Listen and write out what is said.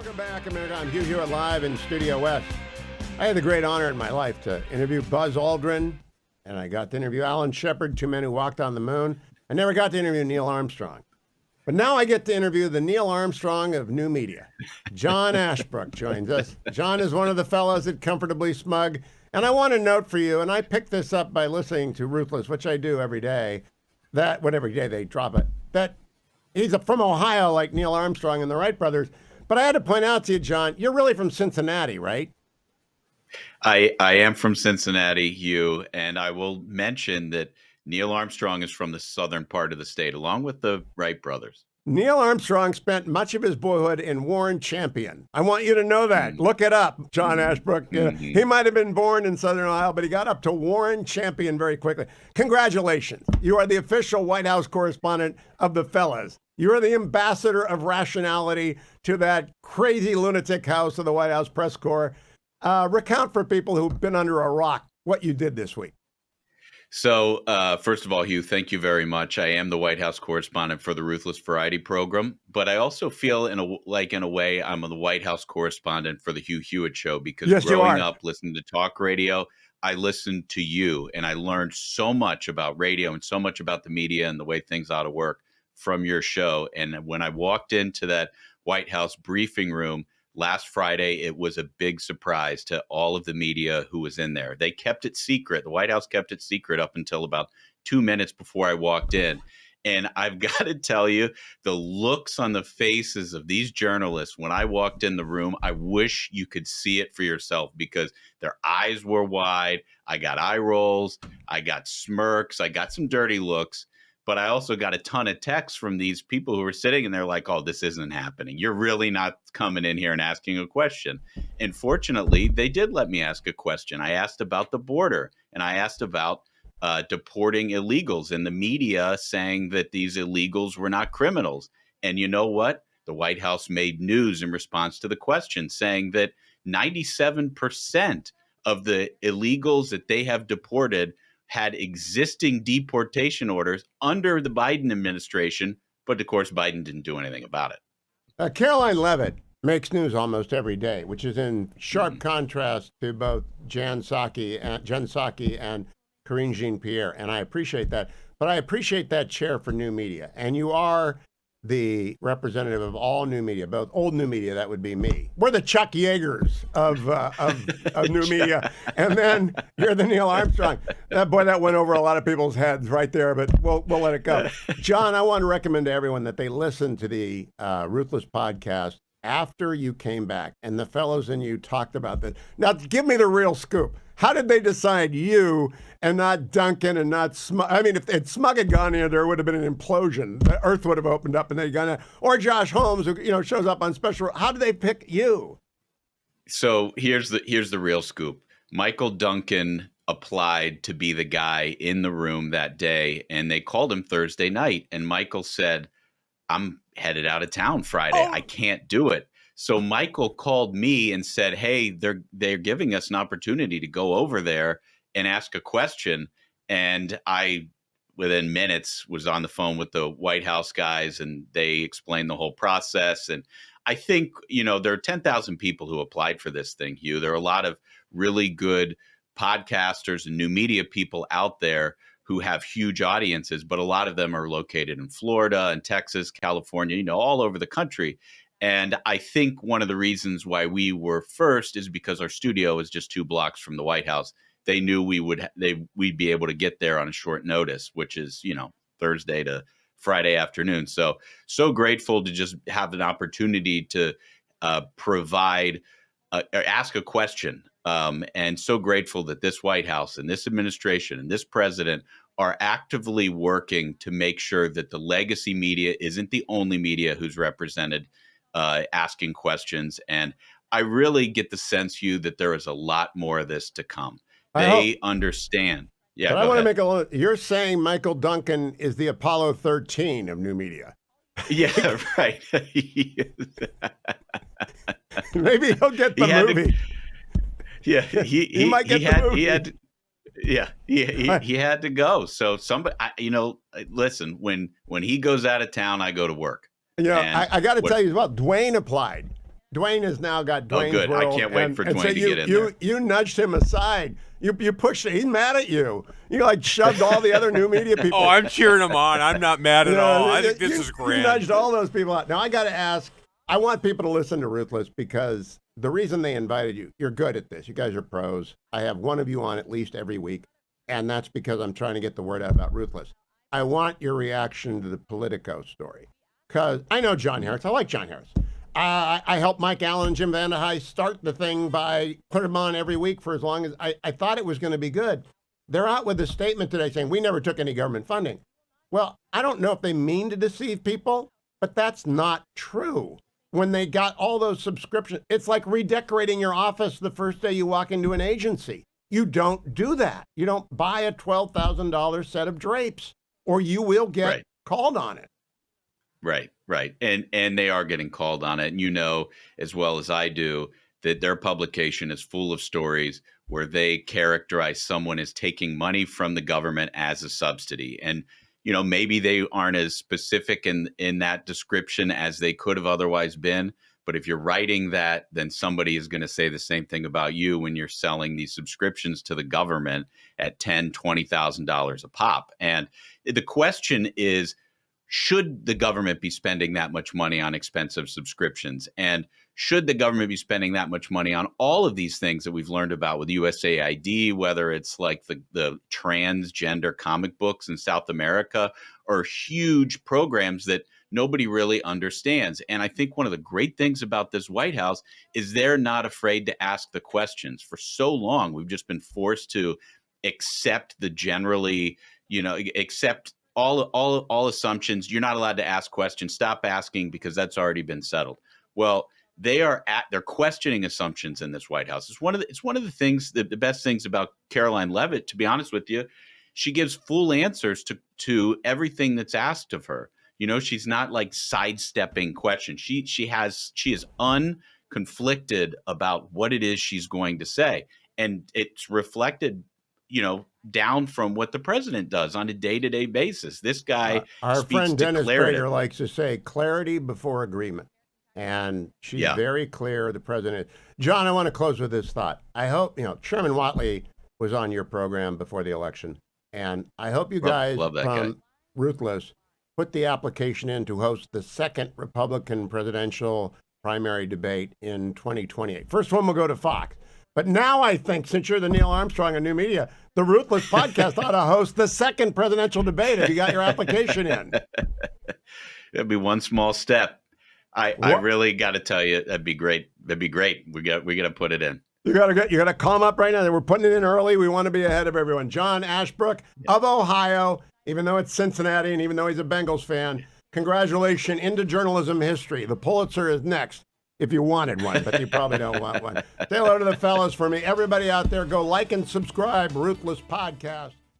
Welcome back, America. I'm Hugh Hewitt live in Studio West. I had the great honor in my life to interview Buzz Aldrin, and I got to interview Alan Shepard, two men who walked on the moon. I never got to interview Neil Armstrong. But now I get to interview the Neil Armstrong of new media. John Ashbrook joins us. John is one of the fellows at Comfortably Smug. And I want to note for you, and I picked this up by listening to Ruthless, which I do every day, that every day they drop it, that he's from Ohio like Neil Armstrong and the Wright brothers. But I had to point out to you, John, you're really from Cincinnati, right? I am from Cincinnati, Hugh, and I will mention that Neil Armstrong is from the southern part of the state, along with the Wright brothers. Neil Armstrong spent much of his boyhood in Warren Champion. I want you to know that. Look it up, John Ashbrook. He might have been born in Southern Ohio, but he got up to Warren Champion very quickly. Congratulations. You are the official White House correspondent of the fellas. You are the ambassador of rationality to that crazy lunatic house of the White House press corps. Recount for people who've been under a rock what you did this week. So, first of all, Hugh, thank you very much. I am the White House correspondent for the Ruthless Variety program, but I also feel in a way I'm the White House correspondent for the Hugh Hewitt show because growing up listening to talk radio, I listened to you and I learned so much about radio and so much about the media and the way things ought to work from your show. And when I walked into that White House briefing room last Friday, it was a big surprise to all of the media who was in there. They kept it secret. The White House kept it secret up until about 2 minutes before I walked in. And I've got to tell you, the looks on the faces of these journalists when I walked in the room, I wish you could see it for yourself because their eyes were wide. I got eye rolls. I got smirks. I got some dirty looks. But I also got a ton of texts from these people who were sitting and they're like, oh, this isn't happening. You're really not coming in here and asking a question. And fortunately, they did let me ask a question. I asked about the border and I asked about deporting illegals and the media saying that these illegals were not criminals. And you know what? The White House made news in response to the question saying that 97% of the illegals that they have deported had existing deportation orders under the Biden administration, but of course, Biden didn't do anything about it. Caroline Leavitt makes news almost every day, which is in sharp contrast to both Jen Psaki and Karine Jean-Pierre, and I appreciate that. But I appreciate that chair for new media, and you are the representative of all new media, both old new media, that would be me. We're the Chuck Yeagers of new media. And then you're the Neil Armstrong. That went over a lot of people's heads right there, but we'll let it go. John, I want to recommend to everyone that they listen to the Ruthless podcast after you came back, and the fellows and you talked about this. Now, give me the real scoop. How did they decide you and not Duncan and not Smug? I mean, if Smug had gone in, there would have been an implosion. The earth would have opened up and they'd gone, or Josh Holmes, who shows up on special. How did they pick you? So here's the real scoop. Michael Duncan applied to be the guy in the room that day, and they called him Thursday night. And Michael said, I'm headed out of town Friday. I can't do it. So Michael called me and said, hey, they're giving us an opportunity to go over there and ask a question. And I, within minutes, was on the phone with the White House guys, and they explained the whole process. And I think, there are 10,000 people who applied for this thing, Hugh. There are a lot of really good podcasters and new media people out there who have huge audiences, but a lot of them are located in Florida and Texas, California, all over the country. And I think one of the reasons why we were first is because our studio is just 2 blocks from the White House. They knew we'd be able to get there on a short notice, which is, Thursday to Friday afternoon. So grateful to just have an opportunity to provide, or ask a question. And so grateful that this White House and this administration and this president are actively working to make sure that the legacy media isn't the only media who's represented asking questions. And I really get the sense, Hugh, that there is a lot more of this to come. They understand. Yeah, but I want to make you're saying Michael Duncan is the Apollo 13 of new media. Yeah, right. Maybe he'll get the movie. He might get the movie. He had to go. So somebody, listen, when he goes out of town, I go to work. I got to tell you as well, Dwayne applied. Dwayne has now got Dwayne's good. World. I can't wait for Dwayne to get in there. You nudged him aside. You pushed it. He's mad at you. You like shoved all the other new media people. Oh, I'm cheering him on. I'm not mad at all. I think this is grand. You nudged all those people out. Now I got to ask. I want people to listen to Ruthless because the reason they invited you, you're good at this. You guys are pros. I have one of you on at least every week, and that's because I'm trying to get the word out about Ruthless. I want your reaction to the Politico story because I know John Harris. I like John Harris. I helped Mike Allen and Jim Van de Heijst start the thing by putting them on every week for as long as I thought it was going to be good. They're out with a statement today saying we never took any government funding. Well, I don't know if they mean to deceive people, but that's not true. When they got all those subscriptions, it's like redecorating your office the first day you walk into an agency. You don't do that. You don't buy a $12,000 set of drapes or you will get called on it. Right. And they are getting called on it. And you know, as well as I do, that their publication is full of stories where they characterize someone as taking money from the government as a subsidy. And, you know, maybe they aren't as specific in that description as they could have otherwise been. But if you're writing that, then somebody is going to say the same thing about you when you're selling these subscriptions to the government at $10,000, $20,000 a pop. And the question is, should the government be spending that much money on expensive subscriptions? And should the government be spending that much money on all of these things that we've learned about with USAID, whether it's like the transgender comic books in South America or huge programs that nobody really understands? And I think one of the great things about this White House is they're not afraid to ask the questions. For so long, we've just been forced to accept the generally, accept all assumptions. You're not allowed to ask questions. Stop asking because that's already been settled. Well, they're questioning assumptions in this White House. It's one of the things, the best things about Caroline Leavitt, to be honest with you. She gives full answers to everything that's asked of her. You know, she's not like sidestepping questions. She is unconflicted about what it is she's going to say, and it's reflected, down from what the president does on a day-to-day basis. This guy our speaks friend to Dennis clarity. Prager likes to say clarity before agreement. And she's very clear, the president. John, I want to close with this thought. I hope, Chairman Watley was on your program before the election. And I hope you guys from Ruthless put the application in to host the second Republican presidential primary debate in 2028. First one will go to Fox. But now I think, since you're the Neil Armstrong of new media, the Ruthless podcast ought to host the second presidential debate if you got your application in. It'd be one small step. I really got to tell you, that'd be great. That'd be great. We got to put it in. You got to call them up right now. We're putting it in early. We want to be ahead of everyone. John Ashbrook of Ohio, even though it's Cincinnati and even though he's a Bengals fan, congratulations into journalism history. The Pulitzer is next. If you wanted one, but you probably don't want one. Say hello to the fellas for me. Everybody out there, go like and subscribe. Ruthless Podcast.